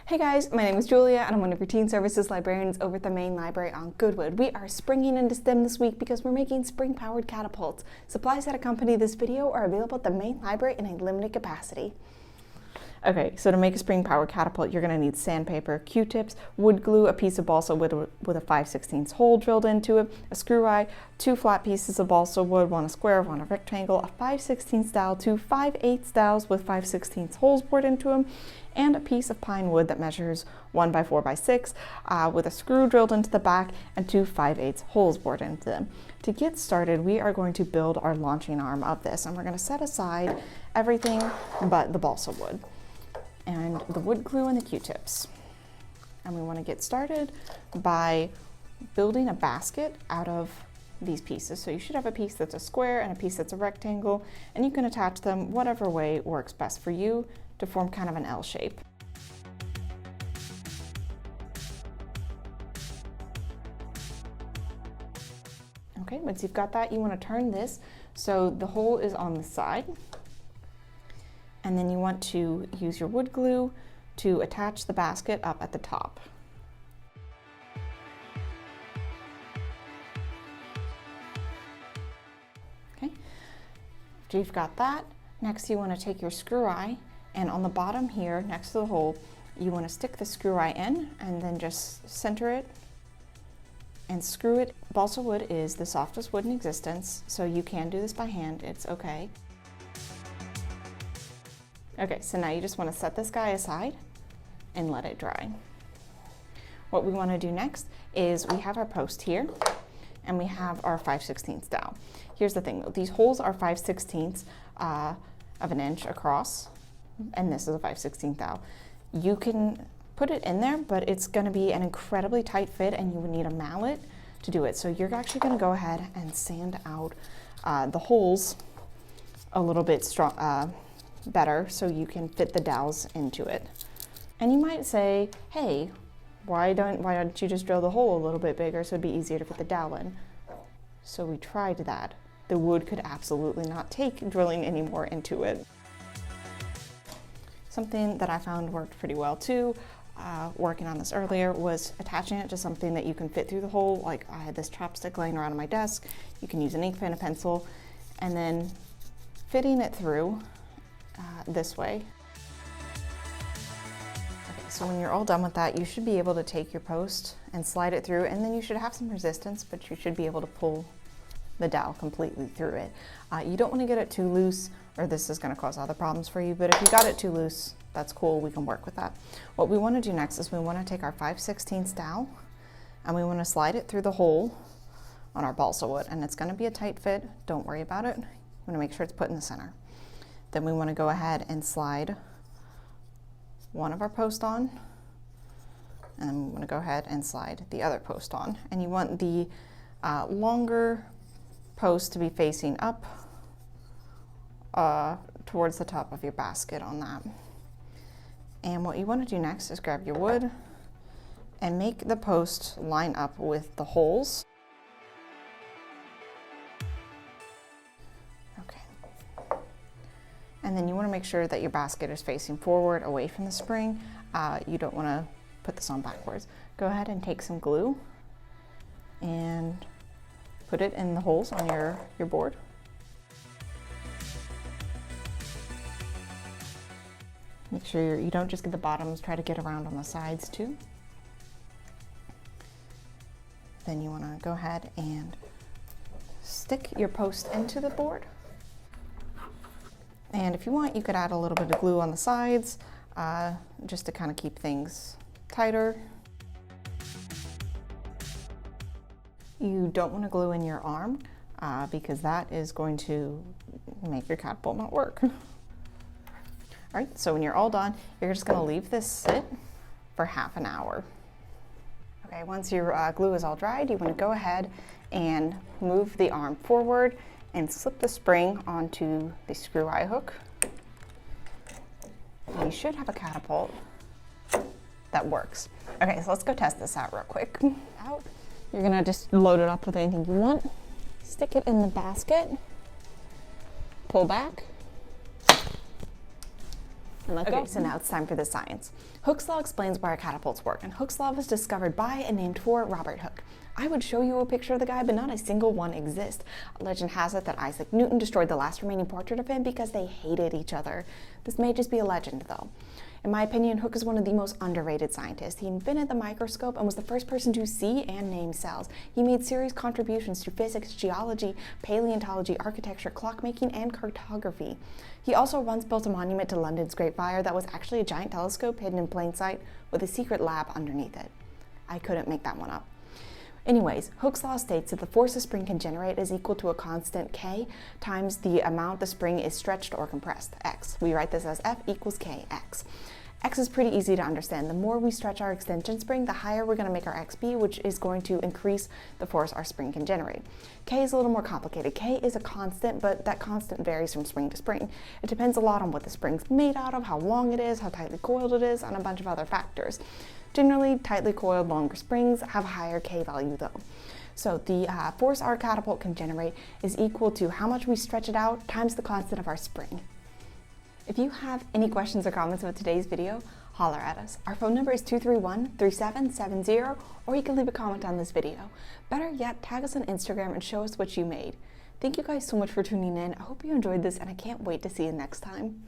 Hey guys, my name is Julia and I'm one of your teen services librarians over at the main library on Goodwood. We are springing into STEM this week because we're making spring-powered catapults. Supplies that accompany this video are available at the main library in a limited capacity. Okay, so to make a spring-powered catapult, you're going to need sandpaper, Q-tips, wood glue, a piece of balsa wood with a 5/16 hole drilled into it, a screw eye, 2 flat pieces of balsa wood, one a square, one a rectangle, a 5/16 dowel, 2 5/8 dowels with 5/16 holes bored into them, and a piece of pine wood that measures 1 by 4 by 6 with a screw drilled into the back and 2 5/8 holes bored into them. To get started, we are going to build our launching arm of this, and we're going to set aside everything but the balsa wood and the wood glue and the Q-tips. And we want to get started by building a basket out of these pieces. So you should have a piece that's a square and a piece that's a rectangle, and you can attach them whatever way works best for you to form kind of an L shape. Okay, once you've got that, you want to turn this so the hole is on the side. And then you want to use your wood glue to attach the basket up at the top. Okay, after you've got that, next you want to take your screw eye, and on the bottom here, next to the hole, you want to stick the screw eye in and then just center it and screw it. Balsa wood is the softest wood in existence, so you can do this by hand, it's okay. Okay, so now you just want to set this guy aside and let it dry. What we want to do next is we have our post here and we have our 5/16 dowel. Here's the thing though, these holes are 5/16 of an inch across, and this is a 5/16 dowel. You can put it in there, but it's going to be an incredibly tight fit and you would need a mallet to do it. So you're actually going to go ahead and sand out the holes a little bit better so you can fit the dowels into it. And you might say, hey, why don't you just drill the hole a little bit bigger so it'd be easier to fit the dowel in? So we tried that. The wood could absolutely not take drilling any more into it. Something that I found worked pretty well too, working on this earlier, was attaching it to something that you can fit through the hole. Like I had this chopstick laying around on my desk. You can use an ink pen, a pencil, and then fitting it through this way. Okay, so when you're all done with that, you should be able to take your post and slide it through, and then you should have some resistance, but you should be able to pull the dowel completely through it. You don't want to get it too loose, or this is going to cause other problems for you, but if you got it too loose, that's cool, we can work with that. What we want to do next is we want to take our 5/16 dowel and we want to slide it through the hole on our balsa wood, and it's going to be a tight fit, don't worry about it. You want to make sure it's put in the center. Then we want to go ahead and slide one of our posts on, and then we want to go ahead and slide the other post on. And you want the longer post to be facing up towards the top of your basket on that. And what you want to do next is grab your wood and make the post line up with the holes. And then you want to make sure that your basket is facing forward, away from the spring. You don't want to put this on backwards. Go ahead and take some glue and put it in the holes on your board. Make sure you don't just get the bottoms, try to get around on the sides too. Then you want to go ahead and stick your post into the board. And if you want, you could add a little bit of glue on the sides just to kind of keep things tighter. You don't want to glue in your arm because that is going to make your catapult not work. All right, so when you're all done, you're just going to leave this sit for half an hour. Okay, once your glue is all dried, you want to go ahead and move the arm forward and slip the spring onto the screw eye hook. You should have a catapult that works. Okay, so let's go test this out real quick. You're gonna just load it up with anything you want. Stick it in the basket, pull back, And let go. So now it's time for the science. Hooke's law explains why our catapults work, and Hooke's law was discovered by and named for Robert Hooke. I would show you a picture of the guy, but not a single one exists. Legend has it that Isaac Newton destroyed the last remaining portrait of him because they hated each other. This may just be a legend, though. In my opinion, Hooke is one of the most underrated scientists. He invented the microscope and was the first person to see and name cells. He made serious contributions to physics, geology, paleontology, architecture, clockmaking, and cartography. He also once built a monument to London's Great Fire that was actually a giant telescope hidden in plain sight with a secret lab underneath it. I couldn't make that one up. Anyways, Hooke's law states that the force a spring can generate is equal to a constant K times the amount the spring is stretched or compressed, X. We write this as F equals KX. X is pretty easy to understand. The more we stretch our extension spring, the higher we're going to make our X be, which is going to increase the force our spring can generate. K is a little more complicated. K is a constant, but that constant varies from spring to spring. It depends a lot on what the spring's made out of, how long it is, how tightly coiled it is, and a bunch of other factors. Generally, tightly coiled, longer springs have a higher K value though. So the force our catapult can generate is equal to how much we stretch it out times the constant of our spring. If you have any questions or comments about today's video, holler at us. Our phone number is 231-3770, or you can leave a comment on this video. Better yet, tag us on Instagram and show us what you made. Thank you guys so much for tuning in. I hope you enjoyed this, and I can't wait to see you next time.